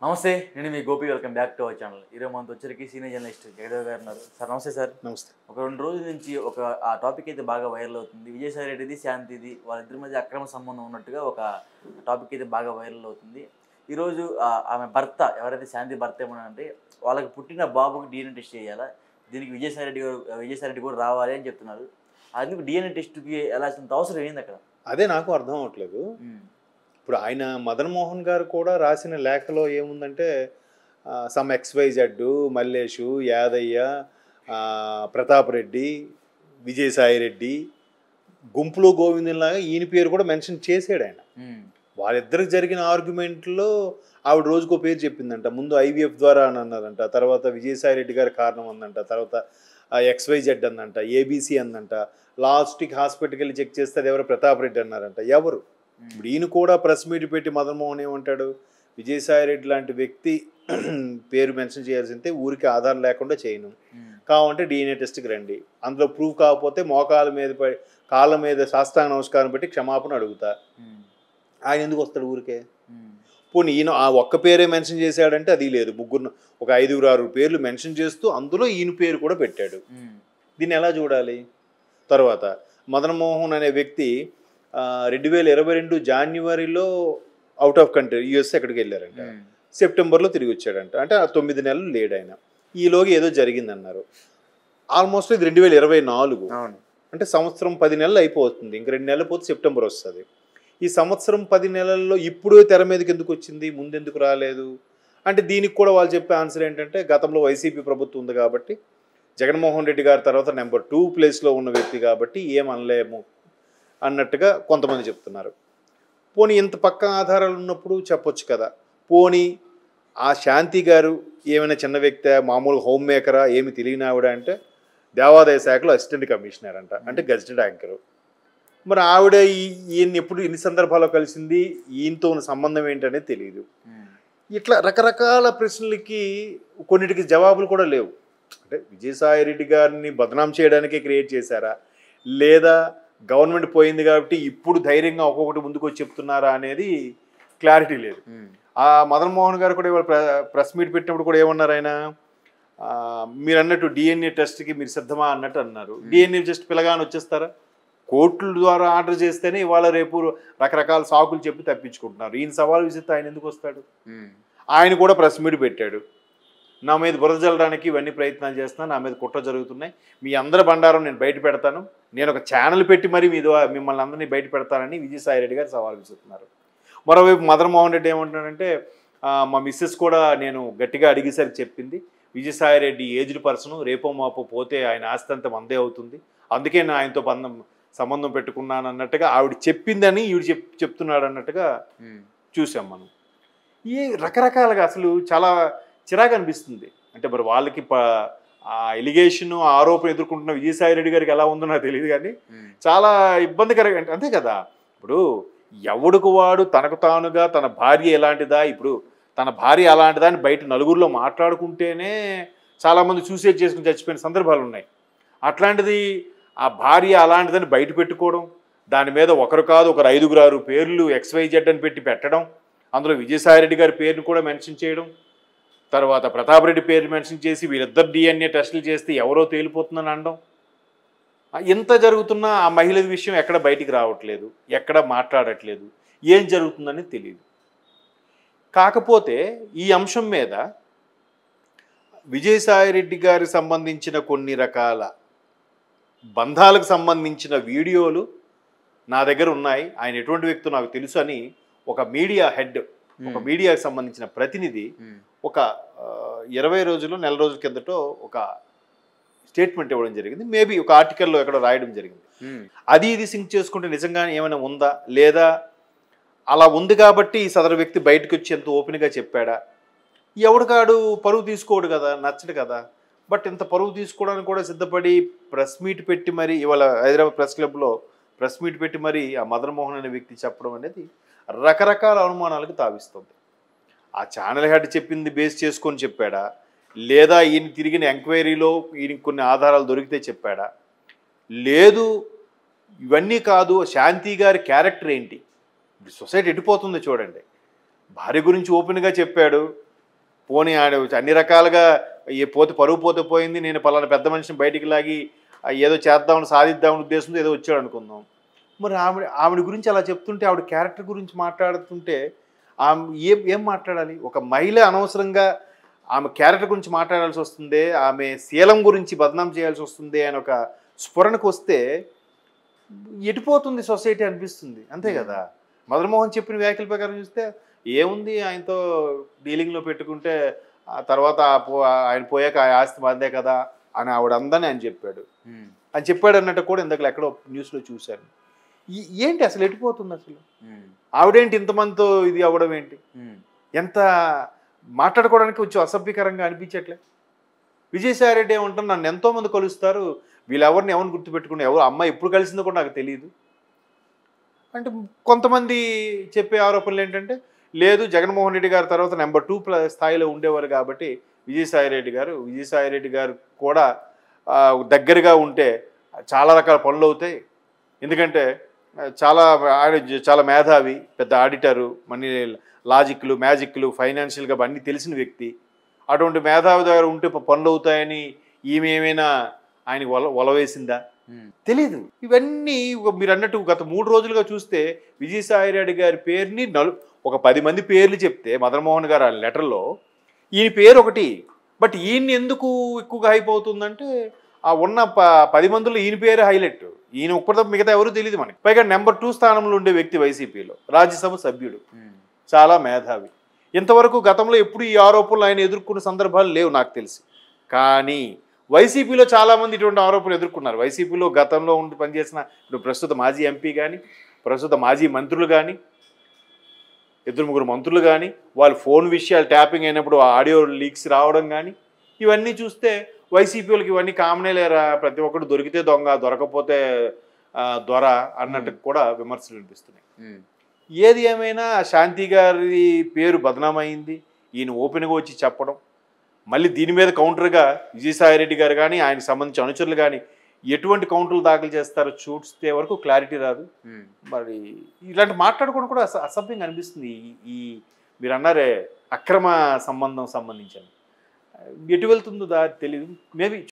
నమస్తే. నేను మీ Gopi. Welcome back to our channel. ఈరోజు మనతో వచ్చరికి సీనియర్ జర్నలిస్ట్ జగదేవ్ గారు ఉన్నారు. సార్ నమస్తే సార్. నమస్తే. ఒక 2 రోజుల నుంచి ఆ టాపిక్ అయితే బాగా వైరల్ అవుతుంది. విజయసాయి రెడ్డిది, శాంతిది వాళ్ళిద్దరి మధ్య అక్రమ సంబంధం ఉన్నట్టుగా ఒక టాపిక్ అయితే బాగా వైరల్ అవుతుంది. ఈరోజు ఆమె భర్త ఎవరైతే శాంతి భర్త ఏమన్నారంటే వాళ్ళకి పుట్టిన బాబుకి DNA టెస్ట్ చేయాలా, దీనికి విజయసాయి రెడ్డి కూడా రావాలి అని చెప్తున్నారు. అందుకు DNA టెస్ట్కి వెళ్ళాల్సినంత అవసరం ఏంది అక్కడ? అదే నాకు అర్థం అవ్వట్లేదు. ఇప్పుడు ఆయన మదన్ మోహన్ గారు కూడా రాసిన లేఖలో ఏముందంటే సమ్ XYZ, మల్లేషు, యాదయ్య, ప్రతాప్ రెడ్డి, విజయసాయి రెడ్డి, గుంపులో గోవిందంలాగా ఈయన పేరు కూడా మెన్షన్ చేసాడు ఆయన. వాళ్ళిద్దరికి జరిగిన ఆర్గ్యుమెంట్లో ఆవిడ రోజుకో పేరు చెప్పిందంట. ముందు IVF ద్వారా అని అన్నారంట, తర్వాత విజయసాయి రెడ్డి గారి కారణం అందంట, తర్వాత XYZ అందంట, ABC అందంట, లాస్ట్కి హాస్పిటల్కి వెళ్ళి చెక్ చేస్తే అది ఎవరు ప్రతాప్ రెడ్డి అన్నారంట. ఎవరు? ఇప్పుడు ఈయన కూడా ప్రెస్ మీట్ పెట్టి మదన్ మోహన్ ఏమంటాడు, విజయసాయి రెడ్డి లాంటి వ్యక్తి పేరు మెన్షన్ చేయాల్సిందే, ఊరికి ఆధారం లేకుండా చేయను, కావాలంటే DNA టెస్ట్కి రండి, అందులో ప్రూఫ్ కాకపోతే మోకాల మీద కాళ్ళ మీద సాష్టాంగ నమస్కారం పెట్టి క్షమాపణ అడుగుతా. ఆయన ఎందుకు వస్తాడు ఊరికే? పోనీ ఈయన ఆ ఒక్క పేరే మెన్షన్ చేశాడంటే అది లేదు, ముగ్గురు ఒక 5-6 పేర్లు మెన్షన్ చేస్తూ అందులో ఈయన పేరు కూడా పెట్టాడు. దీన్ని ఎలా చూడాలి? తర్వాత మదన్ మోహన్ అనే వ్యక్తి 2022 జాన్యువరిలో అవుట్ ఆఫ్ కంట్రీ US ఎక్కడికి వెళ్ళారంట, సెప్టెంబర్లో తిరిగి వచ్చాడంట. అంటే 9 నెలలు లేడు ఆయన. ఈలోగా ఏదో జరిగిందన్నారు. ఆల్మోస్ట్ ఇది 2024, అంటే సంవత్సరం 10 నెలలు అయిపోతుంది. ఇంక 2 నెలలు పోతే సెప్టెంబర్ వస్తుంది. ఈ సంవత్సరం 10 నెలల్లో ఇప్పుడు తెర మీదకి ఎందుకు వచ్చింది, ముందెందుకు రాలేదు అంటే దీనికి కూడా వాళ్ళు చెప్పే ఆన్సర్ ఏంటంటే గతంలో వైసీపీ ప్రభుత్వం ఉంది కాబట్టి, జగన్మోహన్ రెడ్డి గారి తర్వాత నెంబర్ 2 ప్లేస్లో ఉన్న వ్యక్తి కాబట్టి ఏమనలేము అన్నట్టుగా కొంతమంది చెప్తున్నారు. పోనీ ఇంత పక్క ఆధారాలు ఉన్నప్పుడు చెప్పొచ్చు కదా. పోనీ ఆ శాంతి గారు ఏమైనా చిన్న వ్యక్తి, మామూలు హోమ్ మేకరా, ఏమి తెలియని ఆవిడ అంటే దేవాదాయ శాఖలో అసిస్టెంట్ కమిషనర్ అంట, అంటే గెజిటెడ్ యాంకరు. మరి ఆవిడ ఈయన్ని ఎప్పుడు ఎన్ని సందర్భాల్లో కలిసింది, ఈయనతో ఉన్న సంబంధం ఏంటనేది తెలియదు. ఇట్లా రకరకాల ప్రశ్నలకి కొన్నిటికి జవాబులు కూడా లేవు. అంటే విజయసాయి రెడ్డి గారిని బదనాం చేయడానికే క్రియేట్ చేశారా, లేదా గవర్నమెంట్ పోయింది కాబట్టి ఇప్పుడు ధైర్యంగా ఒక్కొక్కటి ముందుకు వచ్చి చెప్తున్నారా అనేది క్లారిటీ లేదు. ఆ మదన్ మోహన్ గారు కూడా ఇవాళ ప్రెస్ మీట్ పెట్టినప్పుడు కూడా ఏమన్నారు ఆయన, మీరు అన్నట్టు DNA టెస్ట్కి మీరు సిద్ధమా అన్నట్టు అన్నారు. DNA టెస్ట్ పిల్లగాని వచ్చేస్తారా? కోర్టుల ద్వారా ఆర్డర్ చేస్తేనే ఇవాళ రేపు రకరకాల సాకులు చెప్పి తప్పించుకుంటున్నారు. ఈయన సవాల్ విసిరితే ఆయన ఎందుకు వస్తాడు? ఆయన కూడా ప్రెస్ మీట్ పెట్టాడు, నా మీద బురద జల్లడానికి ఇవన్నీ ప్రయత్నాలు చేస్తున్నాను, నా మీద కుట్ర జరుగుతున్నాయి, మీ అందరి బండారం నేను బయట పెడతాను, నేను ఒక ఛానల్ పెట్టి మరి మిమ్మల్ని అందరినీ బయట పెడతానని విజయసాయి రెడ్డి గారు సవాల్ విసురుతున్నారు. మరోవైపు మదన్ మోహన్ రెడ్డి ఏమంటున్నాడంటే మా మిస్సెస్ కూడా నేను గట్టిగా అడిగేసరికి చెప్పింది, విజయసాయి రెడ్డి ఏజ్డ్ పర్సన్, రేపో మాపో పోతే ఆయన ఆస్తి అంతా మందే అవుతుంది, అందుకే నేను ఆయనతో సంబంధం పెట్టుకున్నాను అన్నట్టుగా ఆవిడ చెప్పిందని ఈవిడ చెప్తున్నాడు అన్నట్టుగా చూసాం మనం. ఈ రకరకాలుగా అసలు చాలా చిరాకు అనిపిస్తుంది. అంటే మరి వాళ్ళకి ఆ ఎలిగేషన్, ఆరోపణ ఎదుర్కొంటున్న విజయసాయి రెడ్డి గారికి ఎలా ఉందో నాకు తెలియదు, కానీ చాలా ఇబ్బందికరంగా. అంతే కదా, ఇప్పుడు ఎవడుకు వాడు తనకు తానుగా తన భార్య ఎలాంటిదా, ఇప్పుడు తన భార్య అలాంటిదా అని బయట నలుగురిలో మాట్లాడుకుంటేనే చాలామంది సూసైడ్ చేసుకుని చచ్చిపోయిన సందర్భాలు ఉన్నాయి. అట్లాంటిది ఆ భార్య అలాంటిదని బయట పెట్టుకోవడం, దాని మీద ఒకరు కాదు ఒకరు 5-6 పేర్లు XYZ అని పెట్టడం, అందులో విజయసాయి రెడ్డి గారి పేరుని కూడా మెన్షన్ చేయడం, తర్వాత ప్రతాప్ రెడ్డి పేరు మెన్షన్ చేసి వీళ్ళిద్దరు DNA టెస్టులు చేస్తే ఎవరో తేలిపోతుందని అనడం, ఎంత జరుగుతున్నా ఆ మహిళ విషయం ఎక్కడ బయటికి రావట్లేదు, ఎక్కడ మాట్లాడట్లేదు, ఏం జరుగుతుందని తెలియదు. కాకపోతే ఈ అంశం మీద విజయసాయి రెడ్డి గారికి సంబంధించిన కొన్ని రకాల బంధాలకు సంబంధించిన వీడియోలు నా దగ్గర ఉన్నాయి, ఆయన ఎటువంటి వ్యక్తో నాకు తెలుసు అని ఒక మీడియా హెడ్, ఒక మీడియాకి సంబంధించిన ప్రతినిధి ఒక 20 రోజులు నెల రోజుల కిందటో ఒక స్టేట్మెంట్ ఇవ్వడం జరిగింది. మేబీ ఒక ఆర్టికల్లో ఎక్కడో రాయడం జరిగింది. అది ఇది సింక్ చేసుకుంటే నిజంగానే ఏమైనా ఉందా, లేదా అలా ఉంది కాబట్టి ఈ సదరు వ్యక్తి బయటకు వచ్చి ఎంత ఓపెన్గా చెప్పాడా? ఎవడికాడు పరువు తీసుకోడు కదా, నచ్చడు కదా. బట్ ఇంత పరువు తీసుకోవడానికి కూడా సిద్ధపడి ప్రెస్ మీట్ పెట్టి మరి ఇవాళ హైదరాబాద్ ప్రెస్ క్లబ్లో ప్రెస్ మీట్ పెట్టి మరి ఆ మదన్ మోహన్ అనే వ్యక్తి చెప్పడం అనేది రకరకాల అనుమానాలకు తావిస్తుంది. ఆ ఛానల్ హెడ్ చెప్పింది బేస్ చేసుకొని చెప్పాడా, లేదా ఈయన తిరిగిన ఎంక్వైరీలో ఈయనకి కొన్ని ఆధారాలు దొరికితే చెప్పాడా, లేదు ఇవన్నీ కాదు శాంతి గారి క్యారెక్టర్ ఏంటి, సొసైటీ ఎడిపోతుంది చూడండి. భార్య గురించి ఓపెన్గా చెప్పాడు, పోనీ ఆడ అన్ని రకాలుగా పోతే పరువు పోతే పోయింది, నేను పలానా పెద్ద మనిషిని బయటికి లాగి ఏదో చేద్దామని సాధిద్దామని ఉద్దేశంతో ఏదో వచ్చాడు అనుకుందాం. మరి ఆవిడ గురించి అలా చెప్తుంటే, ఆవిడ క్యారెక్టర్ గురించి మాట్లాడుతుంటే ఆమె ఏం మాట్లాడాలి? ఒక మహిళ అనవసరంగా ఆమె క్యారెక్టర్ గురించి మాట్లాడాల్సి వస్తుంది, ఆమె శీలం గురించి బదనాం చేయాల్సి వస్తుంది అని ఒక స్ఫురణకు వస్తే ఎటుపోతుంది సొసైటీ అనిపిస్తుంది. అంతే కదా. మదన్ మోహన్ చెప్పిన వ్యాఖ్యల ప్రకారం చూస్తే ఏముంది, ఆయనతో డీలింగ్లో పెట్టుకుంటే ఆ తర్వాత ఆయన పోయాక ఆ ఆస్తి మందే కదా అని ఆవిడందని ఆయన చెప్పాడు అని చెప్పాడు అన్నట్టు కూడా ఇందాక ఎక్కడో న్యూస్లో చూశాను. ఏంటి అసలు ఎటుపోతుంది అసలు? ఆవిడేంటి ఇంతమందితో ఇది అవ్వడం ఏంటి? ఎంత మాట్లాడుకోవడానికి కొంచెం అసభ్యకరంగా అనిపించట్లే. విజయసాయి రెడ్డి ఏమంటారు, నన్ను ఎంతోమంది కలుస్తారు, వీళ్ళెవరిని ఎవరిని గుర్తుపెట్టుకుని ఎవరు అమ్మాయి ఎప్పుడు కలిసిందో కూడా నాకు తెలియదు అంటే, కొంతమంది చెప్పే ఆరోపణలు ఏంటంటే, లేదు జగన్మోహన్ రెడ్డి గారి తర్వాత నెంబర్ 2 స్థాయిలో ఉండేవారు కాబట్టి విజయసాయి రెడ్డి గారు కూడా దగ్గరగా ఉంటే చాలా రకాల పనులు అవుతాయి. ఎందుకంటే ఆయన చాలా మేధావి, పెద్ద ఆడిటరు, మనీ లాజిక్లు మ్యాజిక్లు ఫైనాన్షియల్గా అన్నీ తెలిసిన వ్యక్తి. అటువంటి మేధావి దగ్గర ఉంటే పనులు అవుతాయని ఈమె ఏమైనా ఆయనకి ఒలవేసిందా? తెలీదు. ఇవన్నీ మీరు అన్నట్టు గత 3 రోజులుగా చూస్తే విజయసాయి రెడ్డి గారి పేరుని ఒక 10 మంది పేర్లు చెప్తే మదన్ మోహన్ గారు ఆ లెటర్లో ఈయన పేరు ఒకటి. బట్ ఈయన్ని ఎందుకు ఎక్కువగా హైప్ అవుతుందంటే, ఆ ఉన్న 10 మందిలో ఈయన పేరు హైలైట్. ఈయన ఒక్కరితో మిగతా ఎవరు తెలియదు మనకి. పైగా నెంబర్ 2 స్థానంలో ఉండే వ్యక్తి వైసీపీలో, రాజ్యసభ సభ్యుడు, చాలా మేధావి. ఇంతవరకు గతంలో ఎప్పుడు ఈ ఆరోపణలు ఆయన ఎదుర్కొన్న సందర్భాలు లేవు నాకు తెలిసి. కానీ వైసీపీలో చాలామంది ఇటువంటి ఆరోపణలు ఎదుర్కొన్నారు. వైసీపీలో గతంలో ఉండి పనిచేసిన ఇప్పుడు ప్రస్తుత మాజీ ఎంపీ కానీ, ప్రస్తుత మాజీ మంత్రులు కానీ, 2-3 మంత్రులు కానీ, వాళ్ళు ఫోన్ విషయాలు ట్యాపింగ్ అయినప్పుడు ఆడియో లీక్స్ రావడం కానీ, ఇవన్నీ చూస్తే వైసీపీలకు ఇవన్నీ కామనే లేరా, ప్రతి ఒక్కరు దొరికితే దొంగ, దొరకపోతే దొర అన్నట్టు కూడా విమర్శలు వినిపిస్తున్నాయి. ఏది ఏమైనా శాంతి గారి పేరు బదనామైంది, ఈయన ఓపెన్గా వచ్చి చెప్పడం, మళ్ళీ దీని మీద కౌంటర్గా విజయసాయి రెడ్డి గారు కానీ ఆయనకు సంబంధించిన అనుచరులు కానీ ఎటువంటి కౌంటర్లు దాఖలు చేస్తారో చూస్తే వరకు క్లారిటీ రాదు. మరి ఇలాంటి మాట్లాడుకోవడం కూడా అసభ్యంగా అనిపిస్తుంది. ఈ మీరు అన్నారే అక్రమ సంబంధించని ఎటు వెళ్తుందో తెలియదు. మేబీ